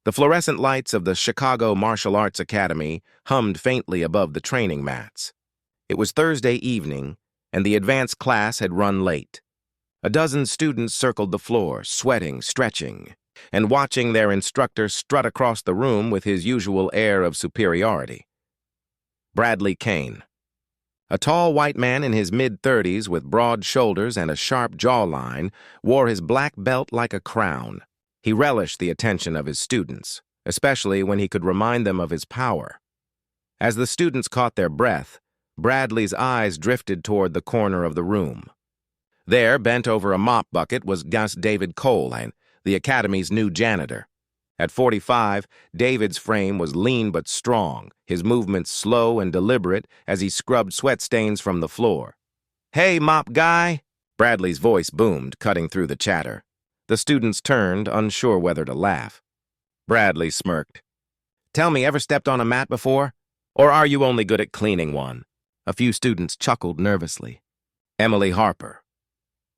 The fluorescent lights of the Chicago Martial Arts Academy hummed faintly above the training mats. It was Thursday evening, and the advanced class had run late. A dozen students circled the floor, sweating, stretching, and watching their instructor strut across the room with his usual air of superiority. Bradley Kane. A tall white man in his mid-30s with broad shoulders and a sharp jawline wore his black belt like a crown. He relished the attention of his students, especially when he could remind them of his power. As the students caught their breath, Bradley's eyes drifted toward the corner of the room. There, bent over a mop bucket, was Gus David Cole, the academy's new janitor. At 45, David's frame was lean but strong, his movements slow and deliberate as he scrubbed sweat stains from the floor. "Hey, mop guy!" Bradley's voice boomed, cutting through the chatter. The students turned, unsure whether to laugh. Bradley smirked. "Tell me, ever stepped on a mat before? Or are you only good at cleaning one?" A few students chuckled nervously. Emily Harper,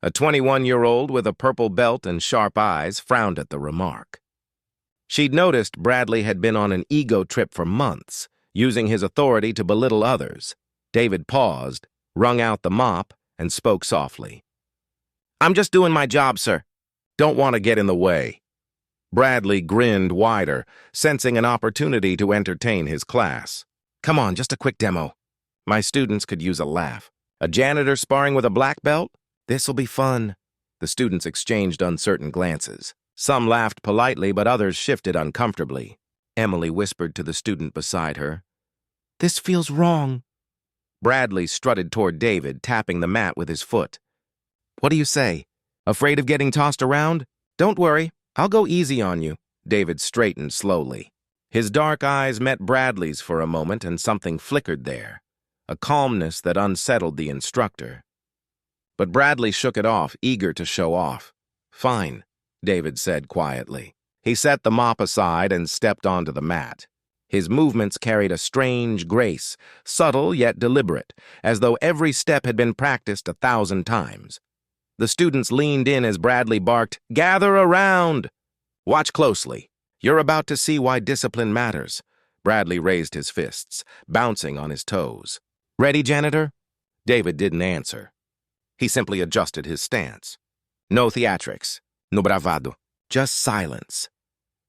a 21-year-old with a purple belt and sharp eyes, frowned at the remark. She'd noticed Bradley had been on an ego trip for months, using his authority to belittle others. David paused, wrung out the mop, and spoke softly. "I'm just doing my job, sir. Don't want to get in the way." Bradley grinned wider, sensing an opportunity to entertain his class. "Come on, just a quick demo. My students could use a laugh. A janitor sparring with a black belt? This'll be fun." The students exchanged uncertain glances. Some laughed politely, but others shifted uncomfortably. Emily whispered to the student beside her, "This feels wrong." Bradley strutted toward David, tapping the mat with his foot. "What do you say? Afraid of getting tossed around? Don't worry, I'll go easy on you." David straightened slowly. His dark eyes met Bradley's for a moment, and something flickered there, a calmness that unsettled the instructor. But Bradley shook it off, eager to show off. "Fine," David said quietly. He set the mop aside and stepped onto the mat. His movements carried a strange grace, subtle yet deliberate, as though every step had been practiced 1,000 times. The students leaned in as Bradley barked, "Gather around!" "Watch closely. You're about to see why discipline matters." Bradley raised his fists, bouncing on his toes. "Ready, janitor?" David didn't answer. He simply adjusted his stance. No theatrics, no bravado, just silence.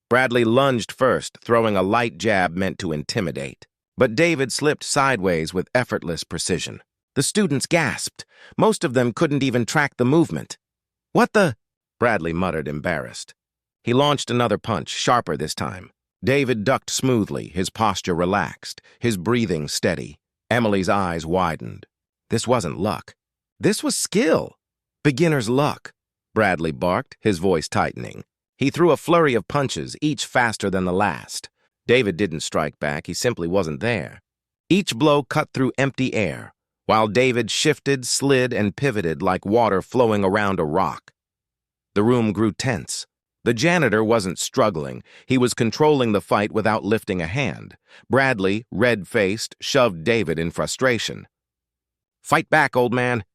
Bradley lunged first, throwing a light jab meant to intimidate. But David slipped sideways with effortless precision. The students gasped. Most of them couldn't even track the movement. "What the?" Bradley muttered, embarrassed. He launched another punch, sharper this time. David ducked smoothly, his posture relaxed, his breathing steady. Emily's eyes widened. This wasn't luck. This was skill. Beginner's luck. Bradley barked, his voice tightening. He threw a flurry of punches, each faster than the last. David didn't strike back, he simply wasn't there. Each blow cut through empty air, while David shifted, slid, and pivoted like water flowing around a rock. The room grew tense. The janitor wasn't struggling. He was controlling the fight without lifting a hand. Bradley, red-faced, shoved David in frustration. "Fight back, old man.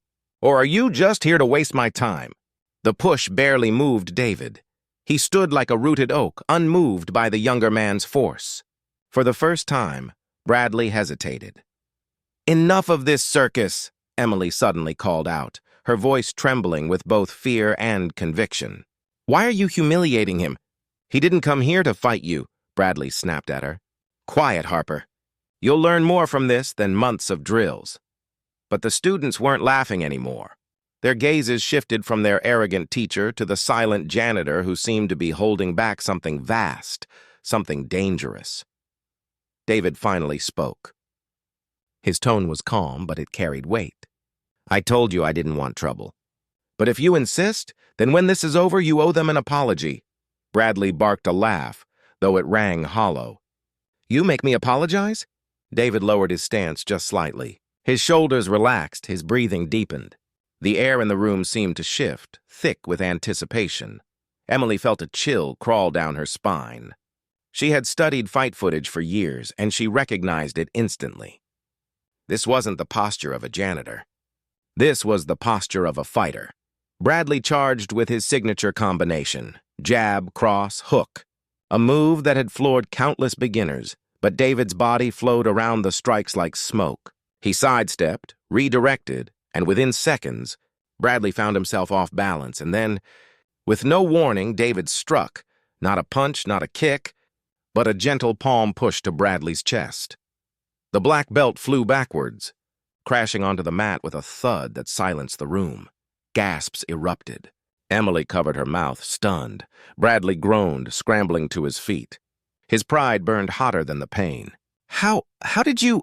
Or are you just here to waste my time?" The push barely moved David. He stood like a rooted oak, unmoved by the younger man's force. For the first time, Bradley hesitated. "Enough of this circus," Emily suddenly called out, her voice trembling with both fear and conviction. "Why are you humiliating him? He didn't come here to fight you," Bradley snapped at her. "Quiet, Harper. You'll learn more from this than months of drills." But the students weren't laughing anymore. Their gazes shifted from their arrogant teacher to the silent janitor who seemed to be holding back something vast, something dangerous. David finally spoke. His tone was calm, but it carried weight. "I told you I didn't want trouble. But if you insist, then when this is over, you owe them an apology." Bradley barked a laugh, though it rang hollow. "You make me apologize?" David lowered his stance just slightly. His shoulders relaxed, his breathing deepened. The air in the room seemed to shift, thick with anticipation. Emily felt a chill crawl down her spine. She had studied fight footage for years, and she recognized it instantly. This wasn't the posture of a janitor. This was the posture of a fighter. Bradley charged with his signature combination, jab, cross, hook. a move that had floored countless beginners, but David's body flowed around the strikes like smoke. He sidestepped, redirected, and within seconds, Bradley found himself off balance, and then, with no warning, David struck, not a punch, not a kick, but a gentle palm push to Bradley's chest. The black belt flew backwards, crashing onto the mat with a thud that silenced the room. Gasps erupted. Emily covered her mouth, stunned. Bradley groaned, scrambling to his feet. His pride burned hotter than the pain. How did you...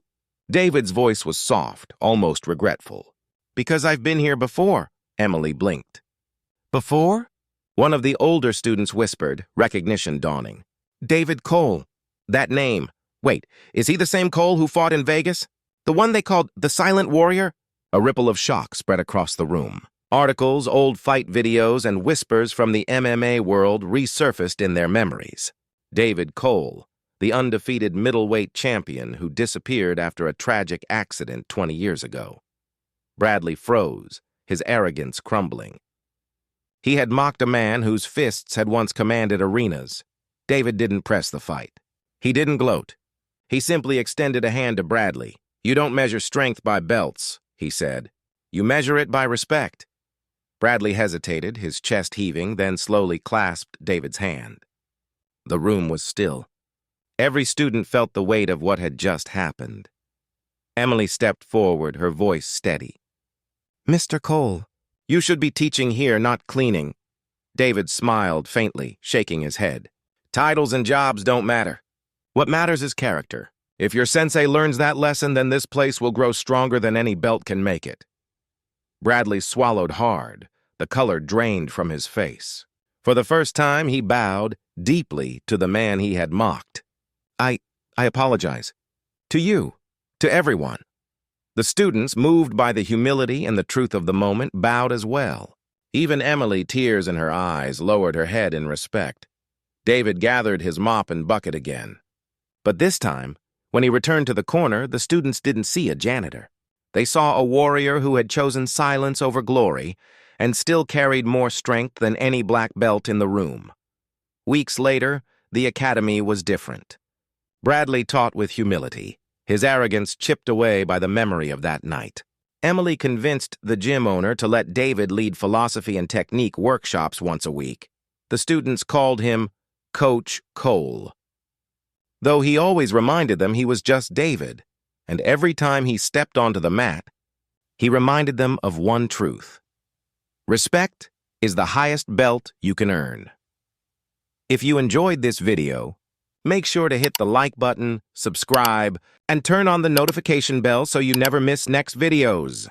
David's voice was soft, almost regretful. Because I've been here before, Emily blinked. Before? One of the older students whispered, recognition dawning. David Cole. That name. Wait, is he the same Cole who fought in Vegas? The one they called the Silent Warrior? A ripple of shock spread across the room. Articles, old fight videos, and whispers from the MMA world resurfaced in their memories. David Cole, the undefeated middleweight champion who disappeared after a tragic accident 20 years ago. Bradley froze, his arrogance crumbling. He had mocked a man whose fists had once commanded arenas. David didn't press the fight. He didn't gloat. He simply extended a hand to Bradley. You don't measure strength by belts, he said. You measure it by respect. Bradley hesitated, his chest heaving, then slowly clasped David's hand. The room was still. Every student felt the weight of what had just happened. Emily stepped forward, her voice steady. Mr. Cole, you should be teaching here, not cleaning. David smiled faintly, shaking his head. Titles and jobs don't matter. What matters is character. If your sensei learns that lesson, then this place will grow stronger than any belt can make it. Bradley swallowed hard, the color drained from his face. For the first time, he bowed deeply to the man he had mocked. I apologize. To you. To everyone. The students, moved by the humility and the truth of the moment, bowed as well. Even Emily, tears in her eyes, lowered her head in respect. David gathered his mop and bucket again. But this time, when he returned to the corner, the students didn't see a janitor. They saw a warrior who had chosen silence over glory and still carried more strength than any black belt in the room. Weeks later, the academy was different. Bradley taught with humility, his arrogance chipped away by the memory of that night. Emily convinced the gym owner to let David lead philosophy and technique workshops once a week. The students called him Coach Cole. Though he always reminded them he was just David, and every time he stepped onto the mat, he reminded them of one truth. Respect is the highest belt you can earn. If you enjoyed this video, make sure to hit the like button, subscribe, and turn on the notification bell so you never miss next videos.